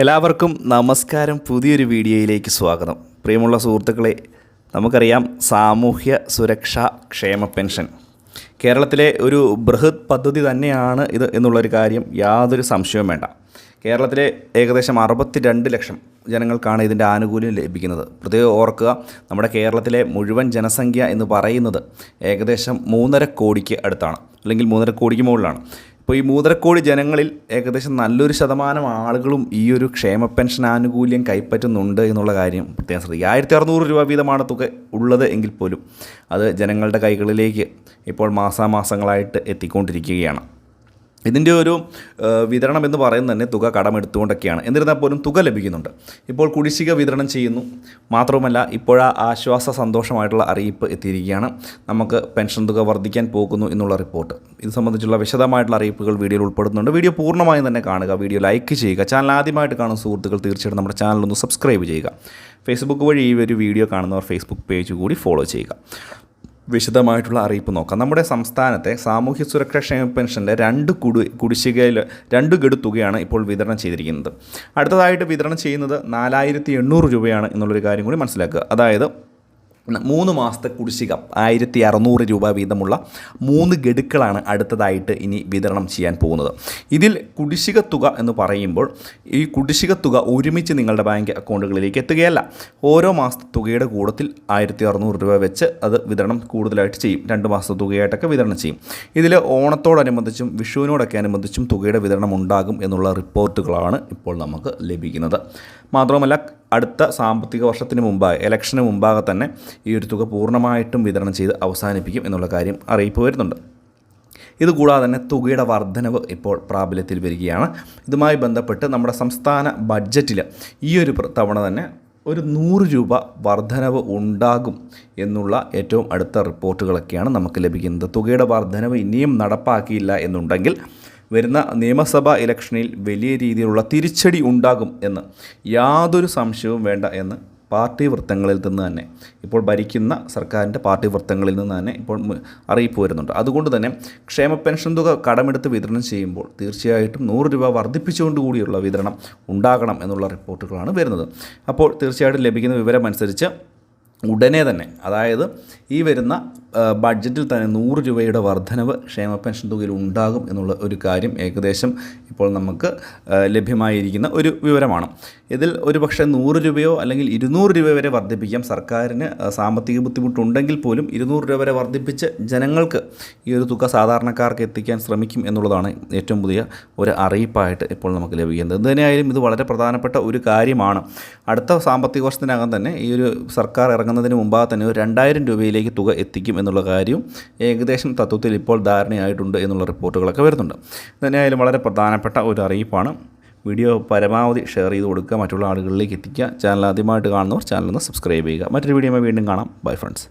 എല്ലാവർക്കും നമസ്കാരം. പുതിയൊരു വീഡിയോയിലേക്ക് സ്വാഗതം. പ്രിയമുള്ള സുഹൃത്തുക്കളെ, നമുക്കറിയാം സാമൂഹ്യ സുരക്ഷാ ക്ഷേമ പെൻഷൻ കേരളത്തിലെ ഒരു ബൃഹത് പദ്ധതി തന്നെയാണ് ഇത് എന്നുള്ളൊരു കാര്യം യാതൊരു സംശയവും വേണ്ട. കേരളത്തിലെ ഏകദേശം 62 ലക്ഷം ജനങ്ങൾക്കാണ് ഇതിൻ്റെ ആനുകൂല്യം ലഭിക്കുന്നത്. പ്രത്യേകം ഓർക്കുക, നമ്മുടെ കേരളത്തിലെ മുഴുവൻ ജനസംഖ്യ എന്ന് പറയുന്നത് ഏകദേശം 3.5 കോടിക്ക് അടുത്താണ്, അല്ലെങ്കിൽ 3.5 കോടിക്ക് മുകളിലാണ്. ഇപ്പോൾ ഈ 3.5 കോടി ജനങ്ങളിൽ ഏകദേശം നല്ലൊരു ശതമാനം ആളുകളും ഈ ഒരു ക്ഷേമ പെൻഷൻ ആനുകൂല്യം കൈപ്പറ്റുന്നുണ്ട് എന്നുള്ള കാര്യം പ്രത്യേകം ശ്രദ്ധിക്കുക. 1600 രൂപ വീതമാണ് തുക ഉള്ളത് എങ്കിൽ പോലും അത് ജനങ്ങളുടെ കൈകളിലേക്ക് ഇപ്പോൾ മാസാമാസങ്ങളായിട്ട് എത്തിക്കൊണ്ടിരിക്കുകയാണ്. ഇതിൻ്റെ ഒരു വിതരണം എന്ന് പറയുന്നത് തന്നെ തുക കടമെടുത്തുകൊണ്ടൊക്കെയാണ്. എന്നിരുന്നാൽ പോലും തുക ലഭിക്കുന്നുണ്ട്. ഇപ്പോൾ കുടിശ്ശിക വിതരണം ചെയ്യുന്നു. മാത്രവുമല്ല, ഇപ്പോഴാ ആശ്വാസ സന്തോഷമായിട്ടുള്ള അറിയിപ്പ് എത്തിയിരിക്കുകയാണ്. നമുക്ക് പെൻഷൻ തുക വർദ്ധിക്കാൻ പോകുന്നു എന്നുള്ള റിപ്പോർട്ട്. ഇത് സംബന്ധിച്ചുള്ള വിശദമായിട്ടുള്ള അറിയിപ്പുകൾ വീഡിയോയിൽ ഉൾപ്പെടുന്നുണ്ട്. വീഡിയോ പൂർണ്ണമായും തന്നെ കാണുക. വീഡിയോ ലൈക്ക് ചെയ്യുക. ചാനൽ ആദ്യമായിട്ട് കാണുന്ന സുഹൃത്തുക്കൾ തീർച്ചയായിട്ടും നമ്മുടെ ചാനലൊന്ന് സബ്സ്ക്രൈബ് ചെയ്യുക. ഫേസ്ബുക്ക് വഴി ഈ ഒരു വീഡിയോ കാണുന്നവർ ഫേസ്ബുക്ക് പേജ് കൂടി ഫോളോ ചെയ്യുക. വിശദമായിട്ടുള്ള അറിയിപ്പ് നോക്കാം. നമ്മുടെ സംസ്ഥാനത്തെ സാമൂഹ്യ സുരക്ഷാ ക്ഷേമ പെൻഷൻ്റെ 2 ഗഡു തുകയാണ് ഇപ്പോൾ വിതരണം ചെയ്തിരിക്കുന്നത്. അടുത്തതായിട്ട് വിതരണം ചെയ്യുന്നത് 4800 രൂപയാണ് എന്നുള്ളൊരു കാര്യം കൂടി മനസ്സിലാക്കുക. അതായത് 3 മാസത്തെ കുടിശ്ശിക 1600 രൂപ വീതമുള്ള 3 ഗഡുക്കളാണ് അടുത്തതായിട്ട് ഇനി വിതരണം ചെയ്യാൻ പോകുന്നത്. ഇതിൽ കുടിശ്ശിക തുക എന്ന് പറയുമ്പോൾ ഈ കുടിശ്ശിക തുക ഒരുമിച്ച് നിങ്ങളുടെ ബാങ്ക് അക്കൗണ്ടുകളിലേക്ക് എത്തുകയല്ല. ഓരോ മാസത്തെ തുകയുടെ കൂട്ടത്തിൽ 1600 രൂപ വെച്ച് അത് വിതരണം കൂടുതലായിട്ട് ചെയ്യും. 2 മാസത്തെ തുകയായിട്ടൊക്കെ വിതരണം ചെയ്യും. ഇതിൽ ഓണത്തോടനുബന്ധിച്ചും വിഷുവിനോടൊക്കെ അനുബന്ധിച്ചും തുകയുടെ വിതരണം ഉണ്ടാകും എന്നുള്ള റിപ്പോർട്ടുകളാണ് ഇപ്പോൾ നമുക്ക് ലഭിക്കുന്നത്. മാത്രമല്ല, അടുത്ത സാമ്പത്തിക വർഷത്തിന് മുമ്പായി, ഇലക്ഷന് മുമ്പാകെ തന്നെ ഈ ഒരു തുക പൂർണ്ണമായിട്ടും വിതരണം ചെയ്ത് അവസാനിപ്പിക്കും എന്നുള്ള കാര്യം അറിയിപ്പ് വരുന്നുണ്ട്. ഇതുകൂടാതെ തന്നെ തുകയുടെ വർധനവ് ഇപ്പോൾ പ്രാബല്യത്തിൽ വരികയാണ്. ഇതുമായി ബന്ധപ്പെട്ട് നമ്മുടെ സംസ്ഥാന ബഡ്ജറ്റിൽ ഈ ഒരു തവണ തന്നെ ഒരു 100 രൂപ വർധനവ് ഉണ്ടാകും എന്നുള്ള ഏറ്റവും അടുത്ത റിപ്പോർട്ടുകളൊക്കെയാണ് നമുക്ക് ലഭിക്കുന്നത്. തുകയുടെ വർധനവ് ഇനിയും നടപ്പാക്കിയില്ല എന്നുണ്ടെങ്കിൽ വരുന്ന നിയമസഭാ ഇലക്ഷനിൽ വലിയ രീതിയിലുള്ള തിരിച്ചടി ഉണ്ടാകും എന്ന് യാതൊരു സംശയവും വേണ്ട എന്ന് പാർട്ടി വൃത്തങ്ങളിൽ നിന്ന് തന്നെ, ഇപ്പോൾ ഭരിക്കുന്ന സർക്കാരിൻ്റെ പാർട്ടി വൃത്തങ്ങളിൽ നിന്ന് തന്നെ ഇപ്പോൾ അറിയിപ്പ് വരുന്നുണ്ട്. അതുകൊണ്ട് തന്നെ ക്ഷേമ പെൻഷൻ തുക കടമെടുത്ത് വിതരണം ചെയ്യുമ്പോൾ തീർച്ചയായിട്ടും 100 രൂപ വർദ്ധിപ്പിച്ചുകൊണ്ടുകൂടിയുള്ള വിതരണം ഉണ്ടാകണം എന്നുള്ള റിപ്പോർട്ടുകളാണ് വരുന്നത്. അപ്പോൾ തീർച്ചയായിട്ടും ലഭിക്കുന്ന വിവരം അനുസരിച്ച് ഉടനെ തന്നെ, അതായത് ഈ വരുന്ന ബഡ്ജറ്റിൽ തന്നെ 100 രൂപയുടെ വർധനവ് ക്ഷേമ പെൻഷൻ തുകയിൽ ഉണ്ടാകും എന്നുള്ള ഒരു കാര്യം ഏകദേശം ഇപ്പോൾ നമുക്ക് ലഭ്യമായിരിക്കുന്ന ഒരു വിവരമാണ്. ഇതിൽ ഒരുപക്ഷെ 100 രൂപയോ അല്ലെങ്കിൽ 200 രൂപ വരെ വർദ്ധിപ്പിക്കാം. സർക്കാരിന് സാമ്പത്തിക ബുദ്ധിമുട്ടുണ്ടെങ്കിൽ പോലും 200 രൂപ വരെ വർദ്ധിപ്പിച്ച് ജനങ്ങൾക്ക് ഈ ഒരു തുക സാധാരണക്കാർക്ക് എത്തിക്കാൻ ശ്രമിക്കും എന്നുള്ളതാണ് ഏറ്റവും പുതിയ ഒരു അറിയിപ്പായിട്ട് ഇപ്പോൾ നമുക്ക് ലഭിക്കുന്നത്. എന്തുതന്നെയായാലും ഇത് വളരെ പ്രധാനപ്പെട്ട ഒരു കാര്യമാണ്. അടുത്ത സാമ്പത്തിക വർഷത്തിനകം തന്നെ ഈ ഒരു സർക്കാർ ഇറങ്ങുന്നതിന് മുമ്പാകെ തന്നെ ഒരു 2000 രൂപയിലേക്ക് തുക എത്തിക്കും എന്നുള്ള കാര്യവും ഏകദേശം തത്വത്തിൽ ഇപ്പോൾ ധാരണയായിട്ടുണ്ട് എന്നുള്ള റിപ്പോർട്ടുകളൊക്കെ വരുന്നുണ്ട്. തന്നെയായാലും വളരെ പ്രധാനപ്പെട്ട ഒരു അറിയിപ്പാണ്. വീഡിയോ പരമാവധി ഷെയർ ചെയ്ത് കൊടുക്കുക, മറ്റുള്ള ആളുകളിലേക്ക് എത്തിക്കുക. ചാനൽ ആദ്യമായിട്ട് കാണുന്നവർ ചാനലൊന്ന് സബ്സ്ക്രൈബ് ചെയ്യുക. മറ്റൊരു വീഡിയോ വീണ്ടും കാണാം. Bye friends.